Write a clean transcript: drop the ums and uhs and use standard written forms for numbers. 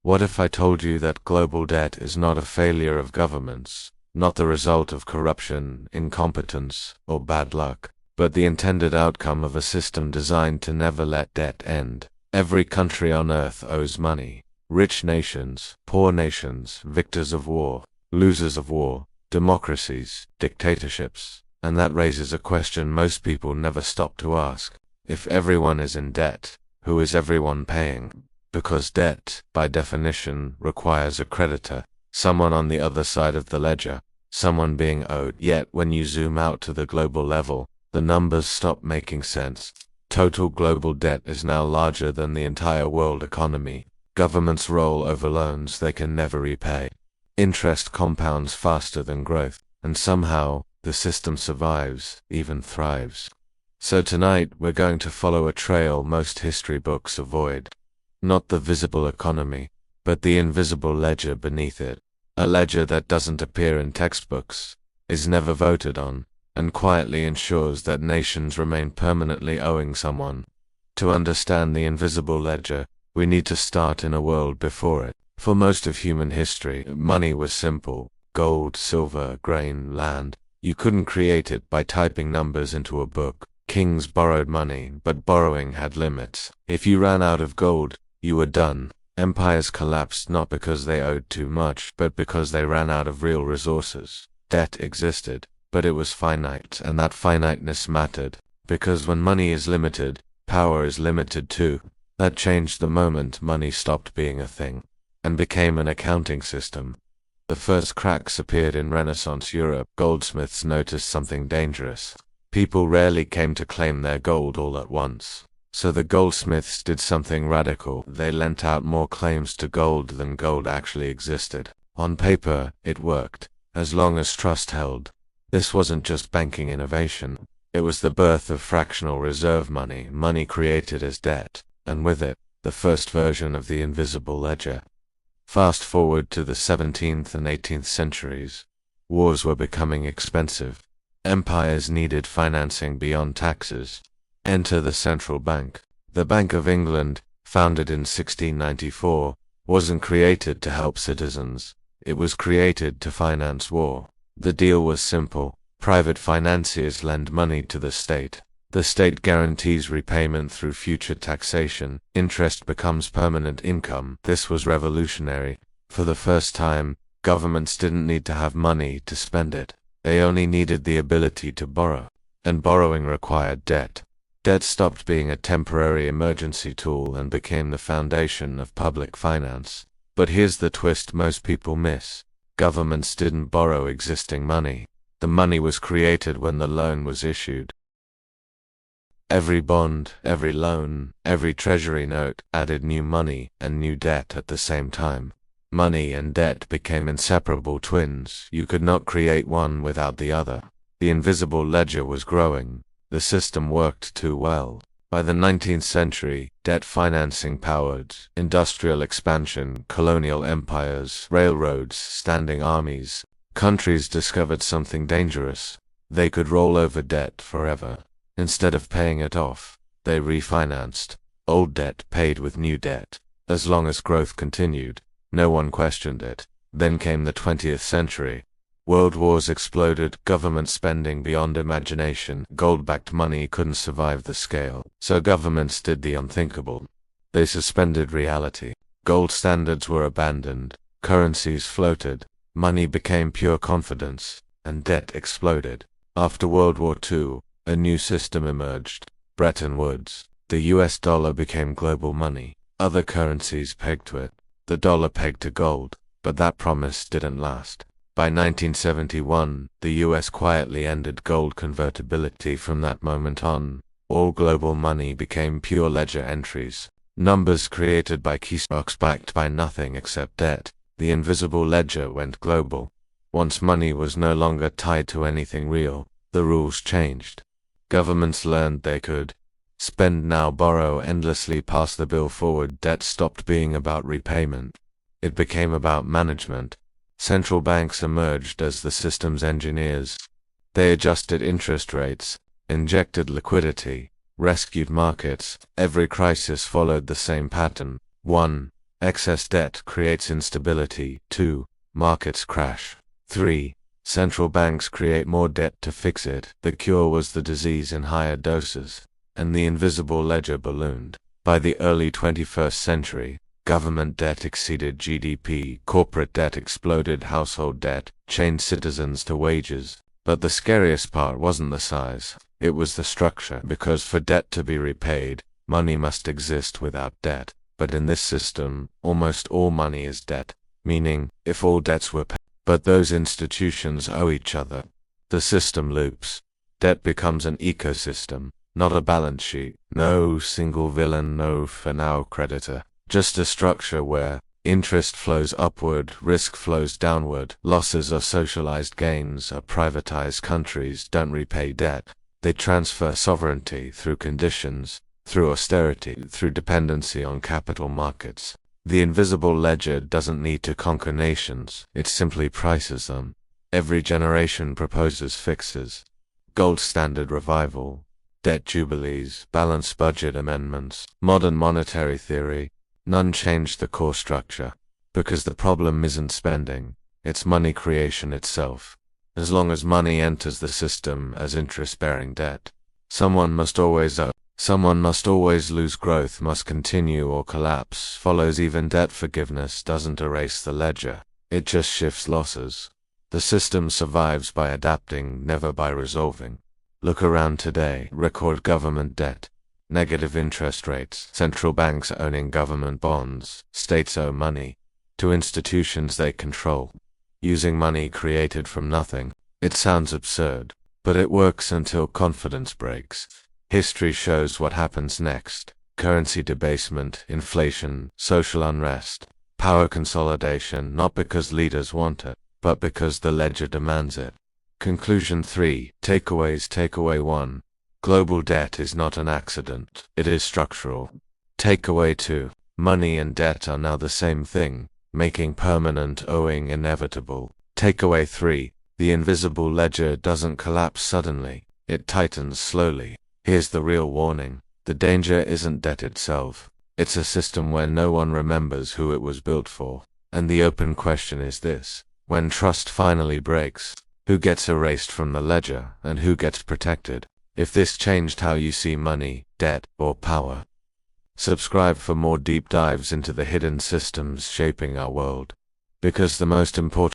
What if I told you that global debt is not a failure of governments, not the result of corruption, incompetence, or bad luck, but the intended outcome of a system designed to never let debt end? Every country on earth owes money. Rich nations, poor nations, victors of war, losers of war, democracies, dictatorships. And that raises a question most people never stop to ask. If everyone is in debt, who is everyone paying? Because debt, by definition, requires a creditor, someone on the other side of the ledger, someone being owed. Yet when you zoom out to the global level, the numbers stop making sense. Total global debt is now larger than the entire world economy. Governments roll over loans they can never repay. Interest compounds faster than growth, and somehow, the system survives, even thrives. So tonight, we're going to follow a trail most history books avoid. Not the visible economy, but the invisible ledger beneath it. A ledger that doesn't appear in textbooks, is never voted on, and quietly ensures that nations remain permanently owing someone. To understand the invisible ledger, we need to start in a world before it. For most of human history, money was simple: gold, silver, grain, land. You couldn't create it by typing numbers into a book. Kings borrowed money, but borrowing had limits. If you ran out of gold, you were done. Empires collapsed not because they owed too much, but because they ran out of real resources. Debt existed, but it was finite, and that finiteness mattered, because when money is limited, power is limited too. That changed the moment money stopped being a thing, and became an accounting system. The first cracks appeared in Renaissance Europe. Goldsmiths noticed something dangerous. People rarely came to claim their gold all at once. So the goldsmiths did something radical. They lent out more claims to gold than gold actually existed. On paper, it worked, as long as trust held. This wasn't just banking innovation. It was the birth of fractional reserve money, money created as debt, and with it, the first version of the invisible ledger. Fast forward to the 17th and 18th centuries. Wars were becoming expensive. Empires needed financing beyond taxes. Enter the central bank. The Bank of England, founded in 1694, wasn't created to help citizens. It was created to finance war. The deal was simple. Private financiers lend money to the state. The state guarantees repayment through future taxation. Interest becomes permanent income. This was revolutionary. For the first time, governments didn't need to have money to spend it. They only needed the ability to borrow. And borrowing required debt. Debt stopped being a temporary emergency tool and became the foundation of public finance. But here's the twist most people miss. Governments didn't borrow existing money. The money was created when the loan was issued. Every bond, every loan, every treasury note added new money and new debt at the same time. Money and debt became inseparable twins. You could not create one without the other. The invisible ledger was growing. The system worked too well. By the 19th century, debt financing powered industrial expansion, colonial empires, railroads, standing armies. Countries discovered something dangerous. They could roll over debt forever. Instead of paying it off, they refinanced. Old debt paid with new debt. As long as growth continued, no one questioned it. Then came the 20th century. World wars exploded, government spending beyond imagination. Gold-backed money couldn't survive the scale. So governments did the unthinkable. They suspended reality. Gold standards were abandoned. Currencies floated. Money became pure confidence. And debt exploded. After World War II, a new system emerged. Bretton Woods. The US dollar became global money. Other currencies pegged to it. The dollar pegged to gold. But that promise didn't last. By 1971, the US quietly ended gold convertibility. From that moment on, all global money became pure ledger entries. Numbers created by keystrokes backed by nothing except debt. The invisible ledger went global. Once money was no longer tied to anything real, the rules changed. Governments learned they could spend now, borrow endlessly, pass the bill forward. Debt stopped being about repayment. It became about management. Central banks emerged as the system's engineers. They adjusted interest rates, injected liquidity, rescued markets. Every crisis followed the same pattern. 1. Excess debt creates instability. 2. Markets crash. 3. Central banks create more debt to fix it. The cure was the disease in higher doses, and the invisible ledger ballooned. By the early 21st century, government debt exceeded GDP, corporate debt exploded, household debt chained citizens to wages. But the scariest part wasn't the size, it was the structure, because for debt to be repaid, money must exist without debt. But in this system, almost all money is debt, meaning, if all debts were paid, but those institutions owe each other. The system loops. Debt becomes an ecosystem, not a balance sheet. No single villain, no fractional creditor. Just a structure where interest flows upward, risk flows downward, losses are socialized, gains are privatized. Countries don't repay debt. They transfer sovereignty through conditions, through austerity, through dependency on capital markets. The invisible ledger doesn't need to conquer nations, it simply prices them. Every generation proposes fixes. Gold standard revival, debt jubilees, balanced budget amendments, modern monetary theory. None changed the core structure, because the problem isn't spending, it's money creation itself. As long as money enters the system as interest-bearing debt, someone must always owe. Someone must always lose. Growth must continue or collapse follows. Even debt forgiveness doesn't erase the ledger, it just shifts losses. The system survives by adapting, never by resolving. Look around today. Record government debt, negative interest rates, central banks owning government bonds, states owe money to institutions they control, using money created from nothing. It sounds absurd, but it works until confidence breaks. History shows what happens next. Currency debasement, inflation, social unrest, power consolidation, not because leaders want it, but because the ledger demands it. Conclusion 3. Takeaways. Takeaway 1. Global debt is not an accident, it is structural. Takeaway 2. Money and debt are now the same thing, making permanent owing inevitable. Takeaway 3. The invisible ledger doesn't collapse suddenly, it tightens slowly. Here's the real warning. The danger isn't debt itself. It's a system where no one remembers who it was built for. And the open question is this: when trust finally breaks, who gets erased from the ledger and who gets protected? If this changed how you see money, debt, or power, subscribe for more deep dives into the hidden systems shaping our world. Because the most important